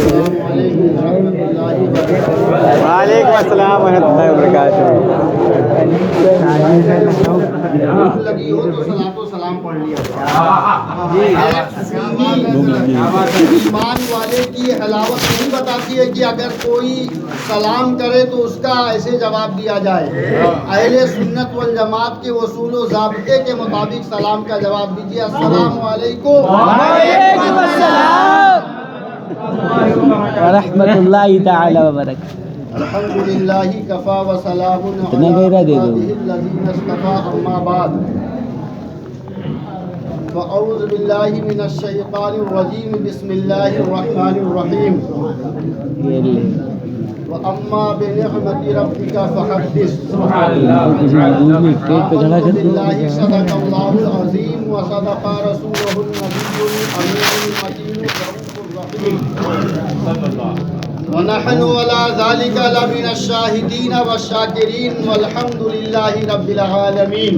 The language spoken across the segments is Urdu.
وعلیکم السلام ورحمۃ اللہ وبرکاتہ۔ لگی ہو تو صلاۃ و سلام پڑھ لیا۔ ایمان والے کی حلاوت نہیں بتاتی ہے کہ اگر کوئی سلام کرے تو اس کا ایسے جواب دیا جائے۔ اہل سنت والجماعت کے اصول و ضابطے کے مطابق سلام کا جواب دیجیے، السلام علیکم وعلیکم السلام ورحمۃ اللہ تعالی وبرکاتہ۔ الحمدللہ کفا وسلام اتنا گہرا دے دو۔ الذین اصطفیٰ اما بعد فاعوذ باللہ من الشیطان الرجیم بسم اللہ الرحمن الرحیم وَأَمَّا بِنِعْمَةِ رَبِّكَ فَحَدِّثْ الحمد للہ صدق اللہ العظیم وصدق رسولہ النبی الامین المتین الرؤوف الرحیم ونحن على ذلك لمن الشاہدین والشاکرین والحمد للہ رب العالمین۔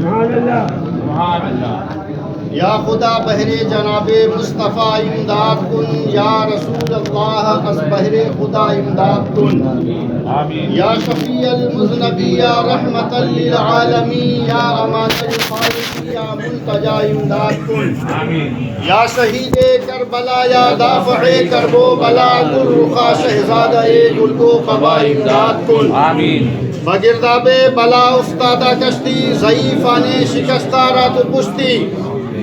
یا خدا بہر جناب مصطفیٰ امداد کن، یا رسول اللہ از بہر خدا امداد کن، یا شفیع المذنبی یا رحمت للعالمین، یا امان الخائفین یا ملتجا امداد کن، یا شہید کربلا یا دافع کرب و بلا گل رخا شہزادہ گل کو قبا امداد کن، بگرداب بلا استادہ کشتی ضعیفان شکستہ رات پشتی،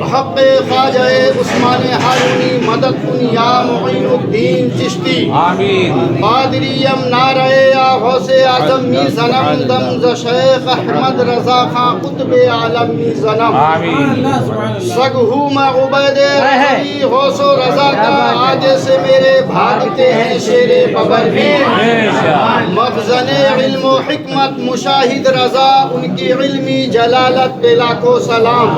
بحق خواجہ عثمان ہارونی مدد کن یا معین الدین چشتی، قادریم نعرہ یا غوث اعظم می زنم دم ز شیخ احمد رضا خان قطب عالم می زنم، سگہوم عبید رضوی غوث و رضا کا آگے سے میرے بھاگتے ہیں شیر ببر بھی، مخزن علم و حکمت مشاہد رضا ان کی علمی جلالت پہ لاکھوں سلام۔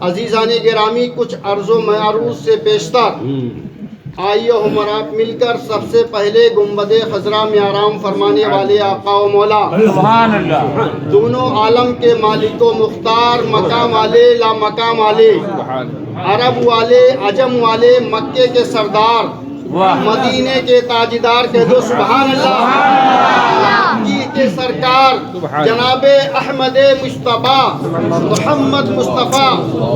عزیزان گرامی، کچھ عرض و معروض سے پیشتر آئیے ہم آپ مل کر سب سے پہلے گنبد خضرا میں آرام فرمانے والے آقا و مولا سبحان اللہ، دونوں عالم کے مالک و مختار، مقام والے لا مقام والے، عرب والے عجم والے، مکے کے سردار مدینے کے تاجدار، کہہ دو سبحان اللہ، کی کے سرکار جناب احمد مصطفیٰ محمد مصطفیٰ۔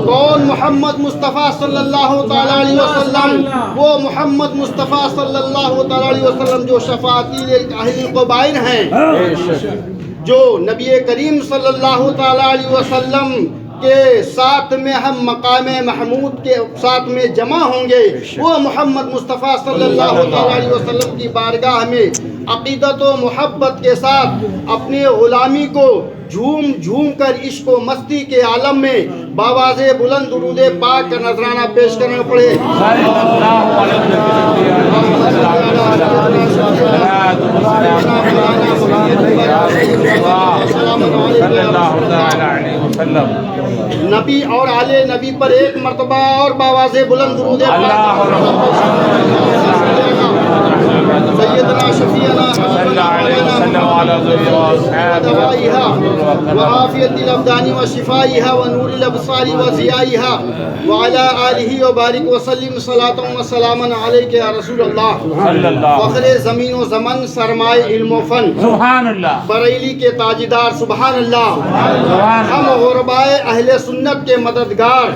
کون محمد مصطفیٰ صلی اللہ تعالیٰ علیہ وسلم؟ وہ محمد مصطفیٰ صلی اللہ تعالیٰ علیہ وسلم جو شفاعتی اہل القبائل ہیں، جو نبی کریم صلی اللہ تعالیٰ علیہ وسلم کے ساتھ میں ہم مقام محمود کے ساتھ میں جمع ہوں گے، وہ محمد مصطفیٰ صلی اللہ تعالیٰ علیہ وسلم کی بارگاہ میں عقیدت و محبت کے ساتھ اپنے غلامی کو جھوم جھوم کر عشق و مستی کے عالم میں باواز بلند درود پاک کا نذرانہ پیش کرنا پڑے۔ نبی اور آل نبی پر ایک مرتبہ اور باواز بلند درود سیدنا شفیعنا وعافیت الابدان وشفائها ونور الابصار وضیائها وعلى آلہ وبارک وسلم صلاۃ وسلاما علیک یا رسول اللہ، فخر زمین و زمن، سرمائے علم و فن، سبحان اللہ، بریلی کے تاجدار، سبحان اللہ، ہم غربائے اہل سنت کے مددگار،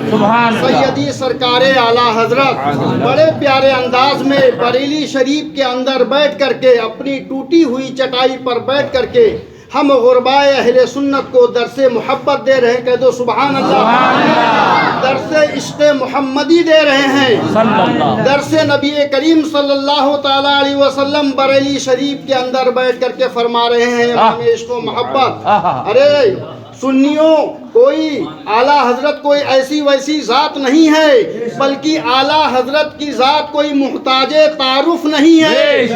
سیدی سرکار اعلیٰ حضرت بڑے پیارے انداز میں بریلی شریف کے اندر بیٹھ کر کے، اپنی ٹوٹی ہوئی چٹائی پر بیٹھ کر کے ہم غربائے اہل سنت کو درس محبت دے رہے ہیں، کہہ دو سبحان اللہ، درس عشق محمدی دے رہے ہیں، درس نبی کریم صلی اللہ تعالیٰ علیہ وسلم بریلی شریف کے اندر بیٹھ کر کے فرما رہے ہیں امام عشق و محبت۔ ارے سنیوں، کوئی اعلیٰ حضرت کوئی ایسی ویسی ذات نہیں ہے، بلکہ اعلیٰ حضرت کی ذات کوئی محتاج تعارف نہیں ہے۔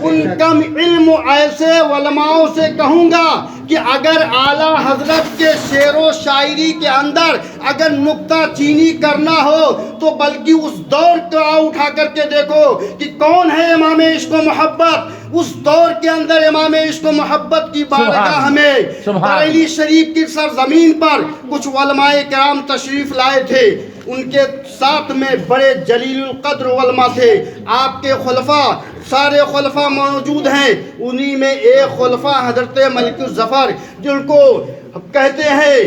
ان کم علم ایسے علماء سے کہوں گا کہ اگر اعلیٰ حضرت کے شعر و شاعری کے اندر اگر نکتہ چینی کرنا ہو تو بلکہ اس دور کو اٹھا کر کے دیکھو کہ کون ہے امام عشق و محبت۔ اس دور کے اندر امام عشق و محبت کی بارگاہ میں بریلی شریف کی سرزمین پر کچھ علماء کرام تشریف لائے تھے۔ ان کے ساتھ میں بڑے جلیل القدر علماء تھے. آپ کے خلفاء سارے خلفاء موجود ہیں. انہی میں ایک خلفاء حضرت ملک الظفر جن کو کہتے ہیں،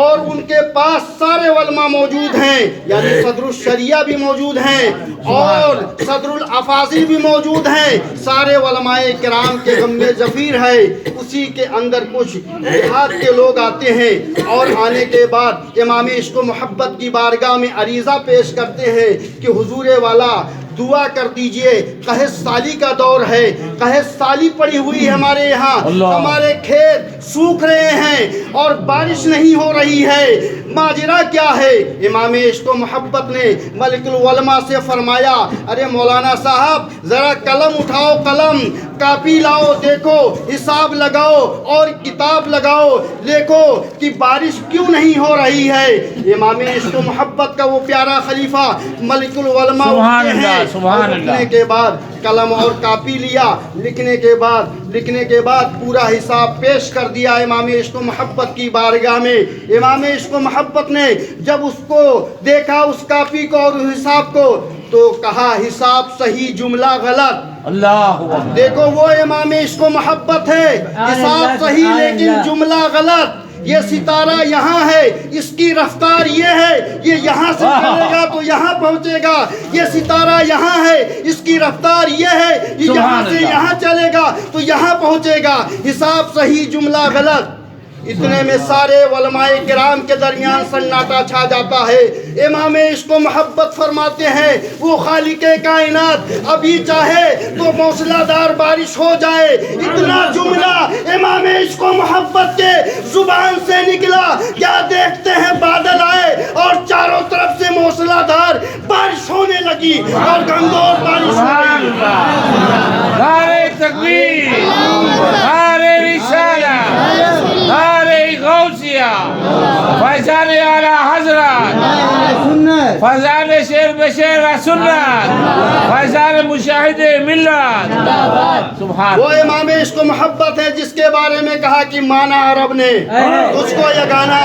اور ان کے پاس سارے علماء موجود ہیں، یعنی صدر الشریعہ بھی موجود ہیں اور صدر الافاضل بھی موجود ہیں. سارے علماء کرام کے غم میں ظفیر ہے. اسی کے اندر کچھ دیہات کے لوگ آتے ہیں اور آنے کے بعد امام عشق و محبت کی بارگاہ میں عریضہ پیش کرتے ہیں کہ حضور والا دعا کر دیجئے، قحط سالی کا دور ہے، قحط سالی پڑی ہوئی ہے ہمارے یہاں، ہمارے کھیت سوکھ رہے ہیں اور بارش نہیں ہو رہی ہے، ماجرا کیا ہے؟ امام عشق و محبت نے ملک العلماء سے فرمایا، ارے مولانا صاحب ذرا قلم اٹھاؤ، قلم کاپی لاؤ، دیکھو حساب لگاؤ اور کتاب لگاؤ، دیکھو کہ بارش کیوں نہیں ہو رہی ہے. امام عشق و محبت کا وہ پیارا خلیفہ ملک العلماء سبحان اللہ، سبحان اللہ. لکھنے کے بعد قلم اور کاپی لیا، لکھنے کے بعد پورا حساب پیش کر دیا امام عشق و محبت کی بارگاہ میں. امام عشق و محبت نے جب اس کو دیکھا، اس کاپی کو اور اس حساب کو، تو کہا حساب صحیح جملہ غلط. اللہ دیکھو وہ امام عشق و محبت ہے، حساب صحیح لیکن جملہ غلط. یہ ستارہ یہاں ہے، اس کی رفتار یہ ہے، یہ یہاں سے چلے گا تو یہاں پہنچے گا. یہ ستارہ یہاں ہے، اس کی رفتار یہ ہے، یہ یہاں سے یہاں چلے گا تو یہاں پہنچے گا. حساب صحیح جملہ غلط. اتنے میں سارے علماء کرام کے درمیان سناٹا چھا جاتا ہے. امام عشق و محبت فرماتے ہیں، وہ خالق کائنات ابھی چاہے تو موسلا دار بارش ہو جائے. اتنا جملہ امام عشق و محبت کے زبان سے نکلا، کیا دیکھتے ہیں بادل آئے اور چاروں طرف سے موسلا دار بارش ہونے لگی اور گنگور بارش ہو رہی. نعرہ تکبیر، نعرہ رسالہ، نعرہ غوثیہ، فیضان اعلیٰ حضرت، فیضان شیر بشیر سنت، فیضان مشاہد ملت. سبحان. وہ امام عشق و محبت ہے جس کے بارے میں کہا کہ مانا عرب نے تجھ کو یہ گانا،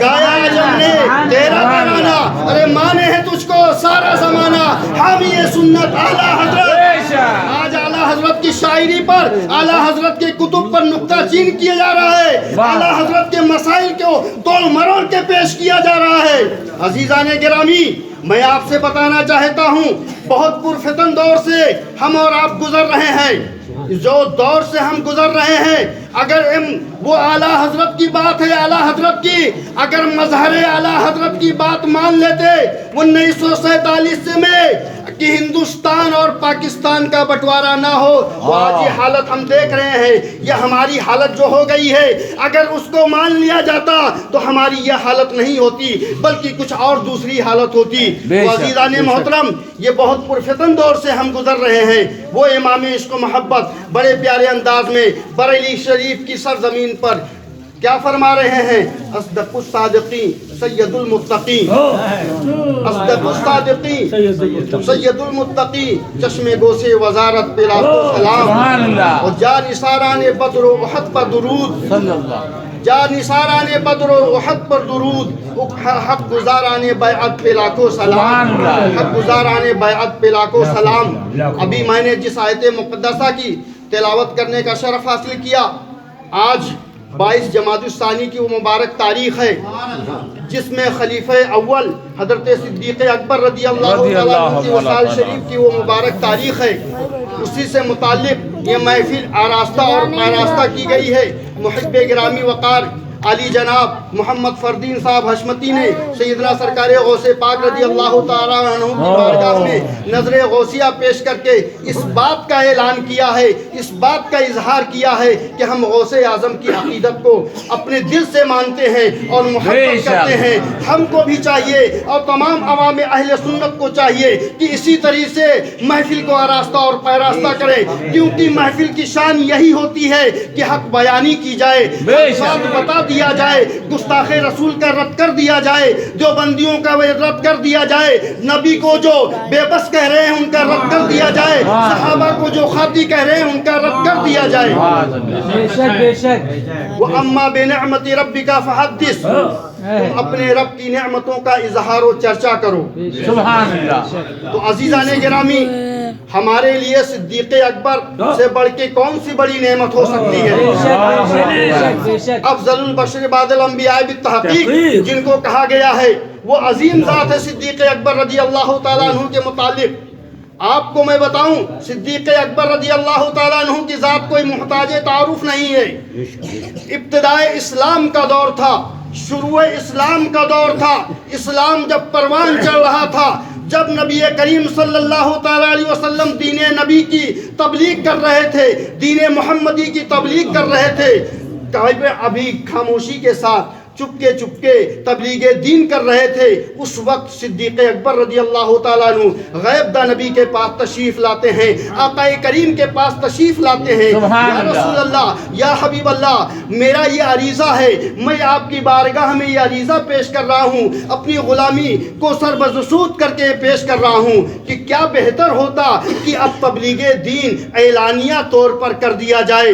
گایا عجم نے تیرا ترانہ، ارے مانے ہے تجھ کو سارا زمانہ. حامی سنت اعلیٰ حضرت. آج اعلیٰ حضرت کی شاعری پر، اعلیٰ حضرت کے کتب پر نکتہ چین کیا جا رہا ہے، اعلیٰ حضرت کے مسائل کو تول مروڑ کے پیش کیا جا رہا ہے. عزیزان گرامی، میں آپ سے بتانا چاہتا ہوں، بہت پرفتن دور سے ہم اور آپ گزر رہے ہیں. جو دور سے ہم گزر رہے ہیں، اگر وہ اعلیٰ حضرت کی بات ہے، اعلیٰ حضرت کی، اگر مظہر اعلیٰ حضرت کی بات مان لیتے 1947 میں کہ ہندوستان اور پاکستان کا بٹوارا نہ ہو، تو آج یہ حالت ہم دیکھ رہے ہیں. یہ ہماری حالت جو ہو گئی ہے، اگر اس کو مان لیا جاتا تو ہماری یہ حالت نہیں ہوتی بلکہ کچھ اور دوسری حالت ہوتی. تو عزیزان محترم، یہ بہت پرفتن دور سے ہم گزر رہے ہیں. وہ امام عشق و محبت بڑے پیارے انداز میں بریلی شریف کی سرزمین پر کیا فرما رہے ہیں؟ اصدق الصادقین سید المتقین، اصدق الصادقین سید المتقین، چشم گوسے وزارت پہ لاکھوں سلام. اور جا نثاران بدر و احد پر درود، جا نثاران بدر و احد پر درود، حق گزاران بیعت پہ لاکھوں سلام، حق گزاران بیعت پہ لاکھوں سلام. ابھی میں نے جس آیت مقدسہ کی تلاوت کرنے کا شرف حاصل کیا، آج 22 جمادی الثانی کی وہ مبارک تاریخ ہے جس میں خلیفہ اول حضرت صدیق اکبر رضی اللہ تعالیٰ عنہ کی وصال شریف کی وہ مبارک تاریخ ہے. اسی سے متعلق یہ محفل آراستہ اور پیراستہ کی گئی ہے. محب گرامی وقار علی جناب محمد فردین صاحب حشمتی نے سیدنا سرکار غوث پاک رضی اللہ تعالیٰ عنہ کی بارگاہ میں نظر غوثیہ پیش کر کے اس بات کا اعلان کیا ہے، اس بات کا اظہار کیا ہے کہ ہم غوث اعظم کی عقیدت کو اپنے دل سے مانتے ہیں اور محبت کرتے ہیں. ہم کو بھی چاہیے اور تمام عوام اہل سنت کو چاہیے کہ اسی طریقے سے محفل کو آراستہ اور پیراستہ کریں، کیونکہ محفل کی شان یہی ہوتی ہے کہ حق بیانی کی جائے، بات بتا دیا جائے، گستاخ رسول کا رد کر دیا جائے، جو بندیوں کا رد کر دیا جائے، نبی کو جو بے بس کہہ رہے ہیں ان کا رد کر دیا جائے، صحابہ کو جو خاطی کہہ رہے ہیں ان کا رد کر دیا جائے. بے شک وَأَمَّا بِنِعْمَةِ رَبِّكَ فَحَدِّثْ. تم اپنے رب کی نعمتوں کا اظہار و چرچا کرو۔ سبحان اللہ۔ تو عزیزان گرامی، ہمارے لیے صدیق اکبر سے بڑھ کے کون سی بڑی نعمت ہو سکتی ہے؟ افضل البشر بعد الانبیاء بالتحقیق جن کو کہا گیا ہے وہ عظیم ذات ہے صدیق اکبر رضی اللہ تعالیٰ عنہ کے متعلق۔ آپ کو میں بتاؤں، صدیق اکبر رضی اللہ تعالیٰ عنہ کی ذات کوئی محتاج تعارف نہیں ہے۔ ابتدائے اسلام کا دور تھا، شروع اسلام کا دور تھا، اسلام جب پروان چڑھ رہا تھا، جب نبی کریم صلی اللہ تعالیٰ علیہ وسلم دین نبی کی تبلیغ کر رہے تھے، دین محمدی کی تبلیغ کر رہے تھے، ابھی خاموشی کے ساتھ چپکے چپکے تبلیغ دین کر رہے تھے، اس وقت صدیق اکبر رضی اللہ تعالیٰ عنہ غیب دا نبی کے پاس تشریف لاتے ہیں، آقا کریم کے پاس تشریف لاتے ہیں۔ یا رسول اللہ، یا حبیب اللہ، میرا یہ عریضہ ہے، میں آپ کی بارگاہ میں یہ عریضہ پیش کر رہا ہوں، اپنی غلامی کو سربزسود کر کے پیش کر رہا ہوں کہ کیا بہتر ہوتا کہ اب تبلیغ دین اعلانیہ طور پر کر دیا جائے۔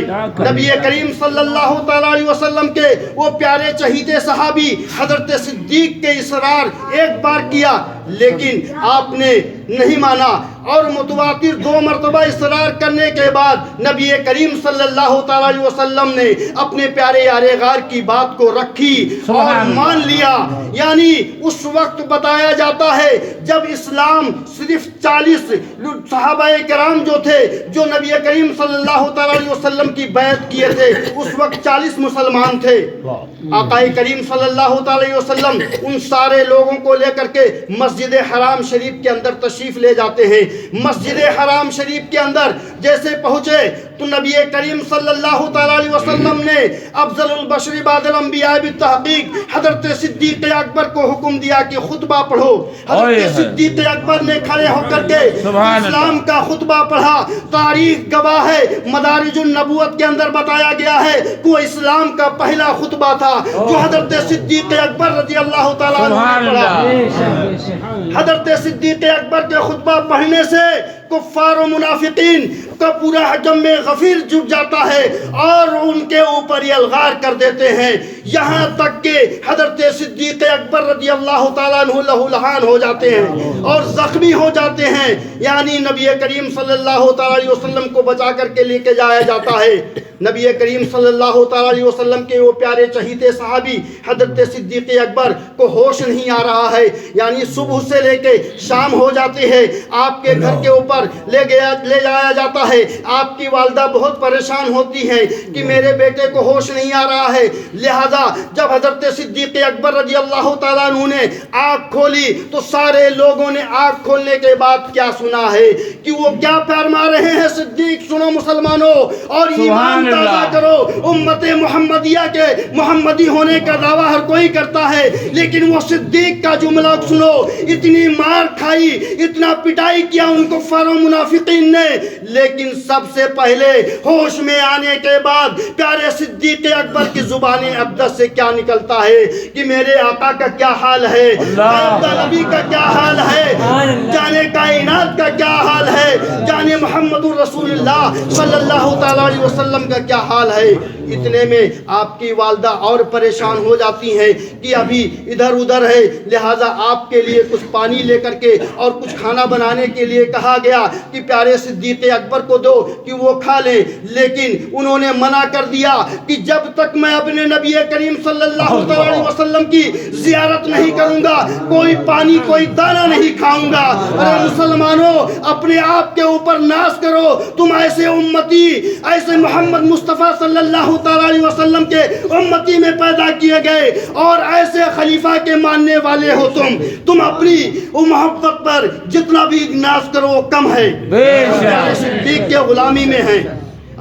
نبی کریم صلی اللہ تعالیٰ علیہ وسلم کے وہ پیارے چہیتے صحابی حضرت صدیق کے اصرار ایک بار کیا، لیکن آپ نے نہیں مانا، اور متواتر 2 مرتبہ اصرار کرنے کے بعد نبی کریم صلی اللہ تعالیٰ علیہ وسلم نے اپنے پیارے یار غار کی بات کو رکھی اور مان لیا۔ یعنی اس وقت بتایا جاتا ہے جب اسلام صرف 40 صحابہ کرام جو تھے، جو نبی کریم صلی اللہ تعالیٰ علیہ وسلم کی بیعت کیے تھے، اس وقت 40 مسلمان تھے۔ آقا کریم صلی اللہ تعالیٰ علیہ وسلم ان سارے لوگوں کو لے کر کے مسجد حرام شریف کے اندر تشریف لے جاتے ہیں۔ مسجد حرام شریف کے اندر جیسے پہنچے تو نبی کریم صلی اللہ تعالیٰ علیہ وسلم نے افضل البشر بعد الانبیاء بالتحقیق حضرت صدیق اکبر کو حکم دیا کہ خطبہ پڑھو۔ حضرت صدیق اکبر نے کھڑے ہو کر کے اسلام کا خطبہ پڑھا۔ تاریخ گواہ ہے، مدارج النبوت کے اندر بتایا گیا ہے کہ وہ اسلام کا پہلا خطبہ تھا جو حضرت صدیق اکبر رضی اللہ تعالیٰ عنہ نے پڑھا۔ حضرت صدیق اکبر کے خطبہ پڑھنے سے کفار و منافقین کا پورا حجم میں غفیر جھک جاتا ہے اور ان کے اوپر یہ الغار کر دیتے ہیں، یہاں تک کہ حضرت صدیق اکبر رضی اللہ تعالیٰ عنہ لہو لہان ہو جاتے ہیں اور زخمی ہو جاتے ہیں۔ یعنی نبی کریم صلی اللہ تعالیٰ علیہ وسلم کو بچا کر کے لے کے جایا جاتا ہے۔ نبی کریم صلی اللہ تعالیٰ علیہ وسلم کے وہ پیارے چہیتے صحابی حضرت صدیق اکبر کو ہوش نہیں آ رہا ہے، یعنی صبح سے لے کے شام ہو جاتی ہے، آپ کے گھر کے اوپر لے جایا جاتا ہے۔ آپ کی والدہ بہت پریشان ہوتی ہیں کہ میرے بیٹے کو ہوش نہیں آ رہا ہے، لہذا جب حضرت صدیق اکبر رضی اللہ تعالیٰ عنہ نے آنکھ کھولی تو سارے لوگوں نے آنکھ کھولنے کے بعد کیا سنا ہے کہ وہ کیا فرما رہے ہیں۔ صدیق سنو مسلمانوں اور ایمان تازہ کرو، امت محمدیہ کے محمدی ہونے کا دعویٰ ہر کوئی کرتا ہے، لیکن وہ صدیق کا جملہ سنو، اتنی مار کھائی، اتنا پٹائی کیا ان کفار و منافقین نے، لیکن سب سے پہلے ہوش میں آنے کے بعد پیارے صدیق اکبر کی زبان اقدس سے کیا نکلتا ہے کہ میرے آقا کا کیا حال ہے، نبی کا کیا حال ہے، جانے کائنات کا کیا حال ہے، جانے محمد الرسول اللہ صلی اللہ تعالیٰ علیہ وسلم کا کیا حال ہے۔ اتنے میں آپ کی والدہ اور پریشان ہو جاتی ہیں کہ ابھی ادھر ادھر ہے، لہٰذا آپ کے لیے کچھ پانی لے کر کے اور کچھ کھانا بنانے کے لیے کہا گیا کہ پیارے صدیق اکبر کو دو کہ وہ کھا لیں، لیکن انہوں نے منع کر دیا کہ جب تک میں اپنے نبی کریم صلی اللہ علیہ وسلم کی زیارت نہیں کروں گا کوئی پانی کوئی دانہ نہیں کھاؤں گا۔ ارے مسلمانوں، اپنے آپ کے اوپر ناز کرو، تم ایسے امتی، ایسے محمد مصطفیٰ صلی اللہ تعالیٰ علیہ وسلم کے امتی میں پیدا کیے گئے اور ایسے خلیفہ کے ماننے والے ہو۔ تم اپنی محبت پر جتنا بھی ناز کرو وہ کم ہے، صدیق کے غلامی میں ہیں۔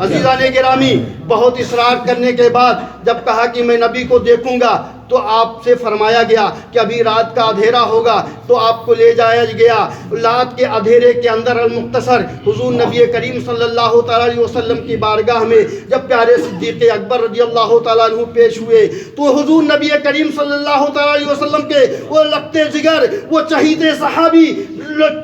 عزیزان گرامی، بہت اصرار کرنے کے بعد جب کہا کہ میں نبی کو دیکھوں گا تو آپ سے فرمایا گیا کہ ابھی رات کا اندھیرا ہوگا، تو آپ کو لے جایا گیا۔ رات کے اندھیرے کے اندر المختصر حضور نبی کریم صلی اللہ تعالیٰ علیہ وسلم کی بارگاہ میں جب پیارے صدیق اکبر رضی اللہ تعالیٰ عنہ پیش ہوئے تو حضور نبی کریم صلی اللہ تعالیٰ علیہ وسلم کے وہ لگتے جگر، وہ چہیتے صحابی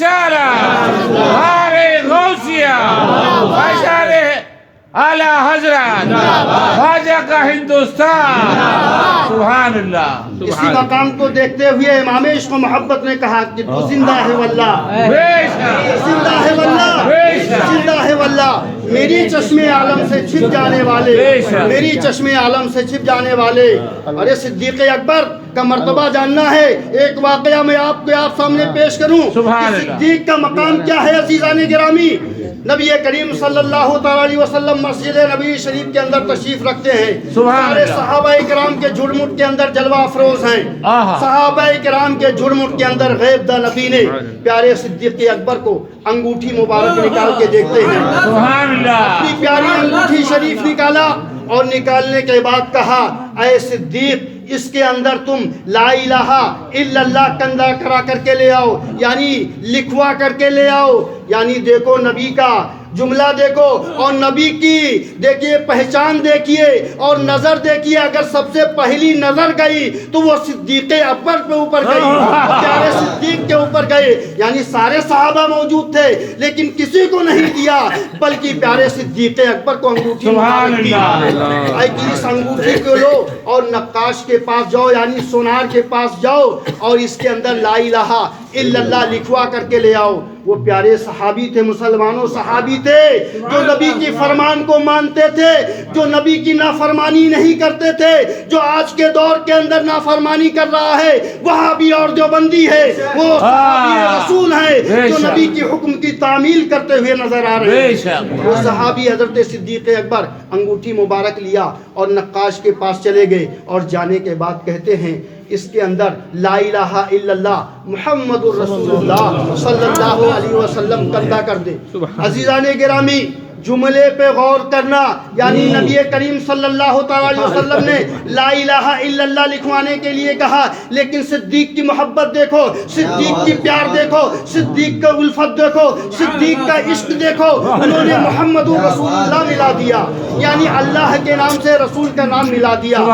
رسالہ نعرہ غوثیہ فیضان اعلی حضرت خواجہ کا ہندوستان سبحان اللہ اسی مقام کو دیکھتے ہوئے امام عشق و محبت نے کہا کہ تو زندہ ہے واللہ، زندہ ہے واللہ، زندہ ہے واللہ، میری چشم عالم سے چھپ جانے والے، میری چشم عالم سے چھپ جانے والے۔ ارے صدیق اکبر کا مرتبہ جاننا ہے، ایک واقعہ میں آپ سامنے پیش کروں کہ صدیق کا مقام کیا ہے عزیزان گرامی۔ نبی کریم صلی اللہ تعالی علیہ وسلم مسجد نبی شریف کے اندر تشریف رکھتے ہیں، سارے صحابہ کرام کے جھرمٹ کے اندر جلوہ افروز ہیں، صحابہ کرام کے جھرمٹ کے اندر غیب دہ نبی نے پیارے صدیق اکبر کو انگوٹھی مبارک نکال کے دیکھتے ہیں، اپنی پیاری انگوٹھی شریف نکالا اور نکالنے کے بعد کہا اے صدیق اس کے اندر تم لا الہ الا اللہ کندہ کرا کر کے لے آؤ، یعنی لکھوا کر کے لے آؤ، یعنی دیکھو نبی کا جملہ دیکھو اور نبی کی دیکھیے پہچان دیکھیے اور نظر دیکھیے، اگر سب سے پہلی نظر گئی تو وہ صدیق اکبر پہ اوپر گئی، پیارے صدیق کے اوپر گئے، یعنی سارے صحابہ موجود تھے لیکن کسی کو نہیں دیا بلکہ پیارے صدیق اکبر کو انگوٹھی مبارک دی۔ اے کہ اس انگوٹھی کو لو اور نقاش کے پاس جاؤ یعنی سونار کے پاس جاؤ اور اس کے اندر لا الہ الا اللہ لکھوا کر کے لے آؤ۔ وہ پیارے صحابی تھے، مسلمانوں صحابی تھے جو نبی کی فرمان کو مانتے تھے، جو نبی کی نافرمانی نہیں کرتے تھے، جو آج کے دور کے اندر نافرمانی کر رہا ہے وہابی اور دیوبندی ہے، وہ صحابی رسول ہیں جو نبی کی حکم کی تعمیل کرتے ہوئے نظر آ رہے ہیں۔ وہ صحابی حضرت صدیق اکبر انگوٹھی مبارک لیا اور نقاش کے پاس چلے گئے اور جانے کے بعد کہتے ہیں اس کے اندر لا الہ الا اللہ محمد الرسول اللہ صلی اللہ علیہ وسلم کندہ کر دے۔ عزیزان گرامی جملے پہ غور کرنا، یعنی نبی کریم صلی اللہ تعالی علیہ وسلم نے لا الہ الا اللہ لکھوانے کے لیے کہا، لیکن صدیق کی محبت دیکھو، صدیق کی پیار دیکھو، صدیق کا الفت دیکھو، صدیق کا عشق دیکھو، انہوں نے محمد رسول اللہ ملا دیا، یعنی اللہ کے نام سے رسول کا نام ملا دیا۔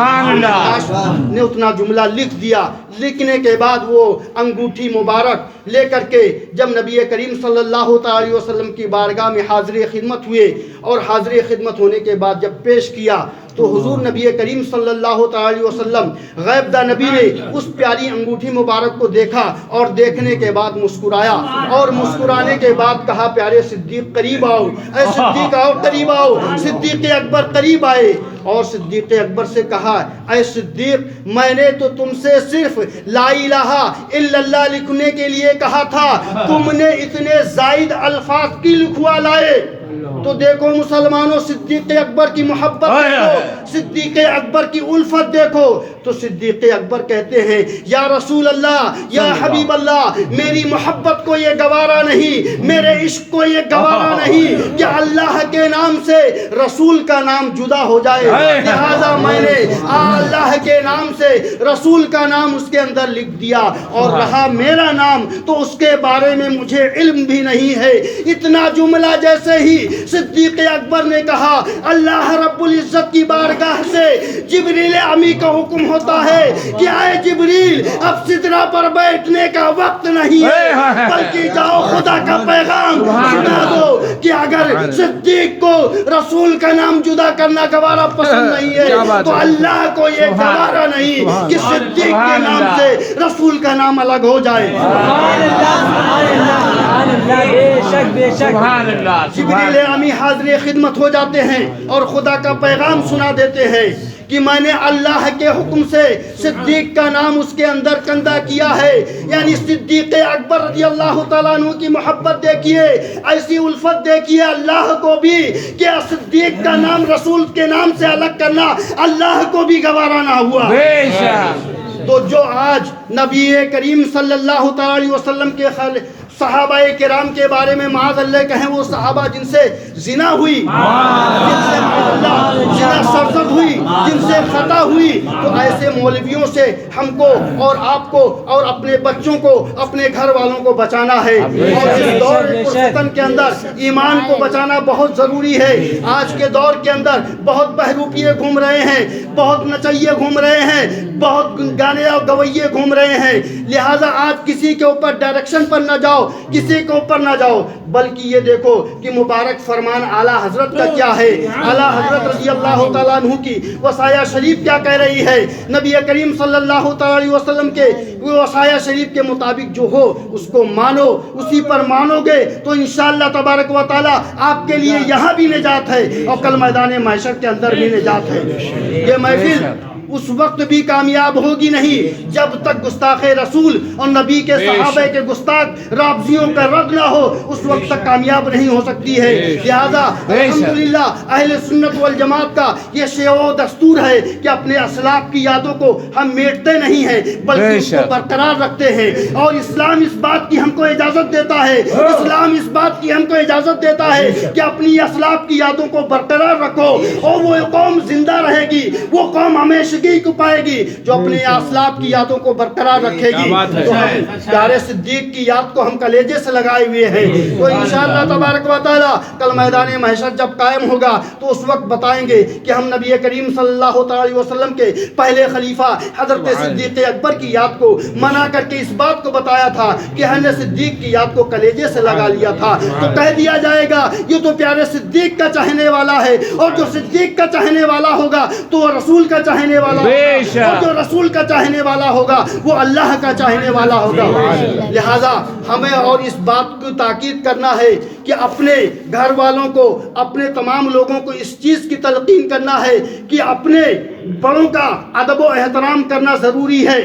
نے اتنا جملہ لکھ دیا، لکھنے کے بعد وہ انگوٹھی مبارک لے کر کے جب نبی کریم صلی اللہ تعالی وسلم کی بارگاہ میں حاضر خدمت ہوئے اور حاضر خدمت ہونے کے بعد جب پیش کیا تو حضور نبی کریم صلی اللہ تعالی وسلم غیب دہ نبی نے اس پیاری انگوٹھی مبارک کو دیکھا اور دیکھنے کے بعد مسکرایا اور مسکرانے کے بعد کہا پیارے صدیق قریب آؤ، اے صدیق آؤ قریب آؤ۔ صدیق اکبر قریب آئے اور صدیق اکبر سے کہا اے صدیق میں نے تو تم سے صرف لا الہ الا اللہ لکھنے کے لیے کہا تھا، تم نے اتنے زائد الفاظ کی لکھوا لائے۔ تو دیکھو مسلمانوں صدیق اکبر کی محبت دیکھو، صدیق اکبر کی الفت دیکھو۔ تو صدیق اکبر کہتے ہیں یا رسول اللہ یا حبیب اللہ میری محبت کو یہ گوارا نہیں، میرے عشق کو یہ گوارا نہیں کہ اللہ کے نام سے رسول کا نام جدا ہو جائے، لہذا میں نے اللہ کے نام سے رسول کا نام اس کے اندر لکھ دیا، اور رہا میرا نام تو اس کے بارے میں مجھے علم بھی نہیں ہے۔ اتنا جملہ جیسے ہی صدیق اکبر نے کہا اللہ رب العزت کی بارگاہ سے جبریل امی کا حکم ہوتا ہے کہ اے جبریل اب سدرہ پر بیٹھنے کا وقت نہیں ہے، بلکہ جاؤ خدا کا پیغام سنا دو کہ اگر صدیق کو رسول کا نام جدا کرنا گوارا پسند نہیں ہے تو اللہ کو یہ گوارا نہیں کہ صدیق کے نام سے رسول کا نام الگ ہو جائے۔ جبریل امی حاضر خدمت ہو جاتے ہیں اور خدا کا پیغام سنا دیتے ہیں کہ میں نے اللہ کے حکم سے صدیق کا نام اس کے اندر کندہ کیا ہے، یعنی صدیق اکبر رضی اللہ تعالیٰ عنہ کی محبت دیکھیے، ایسی الفت دیکھیے اللہ کو بھی کہ صدیق کا نام رسول کے نام سے الگ کرنا اللہ کو بھی گوارا نہ ہوا۔ تو جو آج نبی کریم صلی اللہ تعالیٰ علیہ وسلم کے صحابہ کرام کے بارے میں معاذ اللہ کہیں وہ صحابہ جن سے زنا ہوئی، جن سے زنا سرزد ہوئی، جن سے خطا ہوئی، تو ایسے مولویوں سے ہم کو اور آپ کو اور اپنے بچوں کو اپنے گھر والوں کو بچانا ہے، اور اس دور پرفتن کے اندر ایمان کو بچانا بہت ضروری ہے۔ آج کے دور کے اندر بہت بہروپیے گھوم رہے ہیں، بہت نچیے گھوم رہے ہیں، بہت گانے اور گویے گھوم رہے ہیں، لہٰذا آج کسی کے اوپر ڈائریکشن پر نہ جاؤ، کسی کے اوپر نہ جاؤ، بلکہ یہ دیکھو کہ مبارک فرمان اعلیٰ حضرت کا کیا ہے، اعلیٰ حضرت رضی اللہ تعالیٰ عنہ کی وصایا شریف کیا کہہ رہی ہے۔ نبی کریم صلی اللہ تعالیٰ علیہ وسلم کے وصایا شریف کے مطابق جو ہو اس کو مانو، اسی پر مانو گے تو انشاءاللہ تبارک و تعالیٰ آپ کے لیے یہاں بھی نجات ہے اور کل میدان محشر کے اندر بھی نجات ہے۔ یہ محفل اس وقت بھی کامیاب ہوگی نہیں جب تک گستاخ رسول اور نبی کے صحابہ کے گستاخ رافضیوں کا رد نہ ہو، اس وقت تک کامیاب نہیں ہو سکتی ہے۔ لہذا الحمدللہ اہل سنت والجماعت کا یہ شیوہ و دستور ہے کہ اپنے اسلاف کی یادوں کو ہم میٹتے نہیں ہیں بلکہ اس کو برقرار رکھتے ہیں، اور اسلام اس بات کی ہم کو اجازت دیتا ہے، اسلام اس بات کی ہم کو اجازت دیتا ہے کہ اپنی اسلاف کی یادوں کو برقرار رکھو، اور وہ قوم زندہ رہے گی، وہ قوم ہمیشہ کو پائے گی جو اپنے اسلاف کی یادوں کو برقرار رکھے گی۔ تو ہم پیارے صدیق کی یاد کو ہم کلیجے سے لگائے ہوئے ہیں، تو انشاءاللہ تبارک و تعالی کل میدان محشر جب قائم ہوگا تو اس وقت بتائیں گے کہ ہم نبی کریم صلی اللہ تعالی وسلم کے پہلے خلیفہ حضرت صدیق اکبر کی یاد کو منع کر کے اس بات کو بتایا تھا کہ ہم نے صدیق کی یاد کو کلیجے سے لگا لیا تھا، تو کہہ دیا جائے گا یہ تو پیارے صدیق کا چاہنے والا ہے، اور جو صدیق کا چاہنے والا ہوگا تو وہ رسول کا چاہنے والا، اور جو رسول کا چاہنے والا ہوگا وہ اللہ کا چاہنے والا ہوگا۔ لہذا ہمیں اور اس بات کو تاکید کرنا ہے کہ اپنے گھر والوں کو، اپنے تمام لوگوں کو اس چیز کی تلقین کرنا ہے کہ اپنے بڑوں کا ادب و احترام کرنا ضروری ہے۔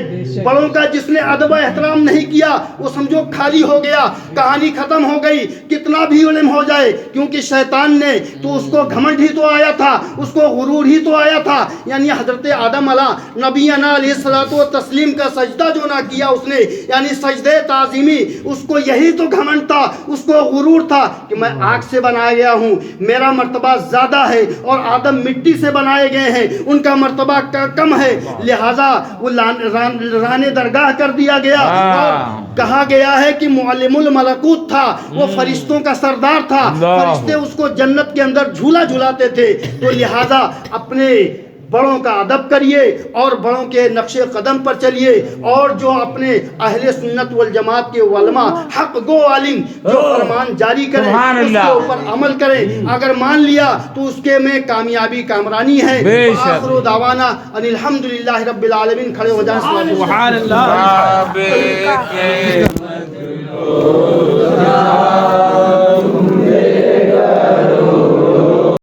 بڑوں کا جس نے ادب و احترام نہیں کیا وہ سمجھو خالی ہو گیا، کہانی ختم ہو گئی، کتنا بھی علم ہو جائے، کیونکہ شیطان نے تو اس کو گھمنڈ ہی تو آیا تھا، اس کو غرور ہی تو آیا تھا، یعنی حضرت آدم نبینا علیہ الصلوۃ والتسلیم کا سجدہ جو نہ کیا اس نے، یعنی سجدہ تعظیمی، اس کو یہی تو گھمنڈ تھا، اس کو غرور تھا کہ میں آگ سے بنایا گیا ہوں، میرا مرتبہ زیادہ ہے، اور آدم مٹی سے بنائے گئے ہیں، ان کا مرتبہ کم ہے، لہذا وہ رانے درگاہ کر دیا گیا، اور کہا گیا ہے کہ معلم الملکوت تھا، وہ فرشتوں کا سردار تھا، فرشتے اس کو جنت کے اندر جھولا جھلاتے تھے۔ تو لہذا اپنے بڑوں کا ادب کریے اور بڑوں کے نقش قدم پر چلیے، اور جو اپنے اہل سنت والجماعت کے علماء حق گو عالم جو فرمان جاری کریں اس کے اوپر عمل کریں، اگر مان لیا تو اس کے میں کامیابی کامرانی ہے۔ آخر دعوانا ان الحمدللہ رب العالمین، کھڑے ہو جائیں۔ سبحان اللہ۔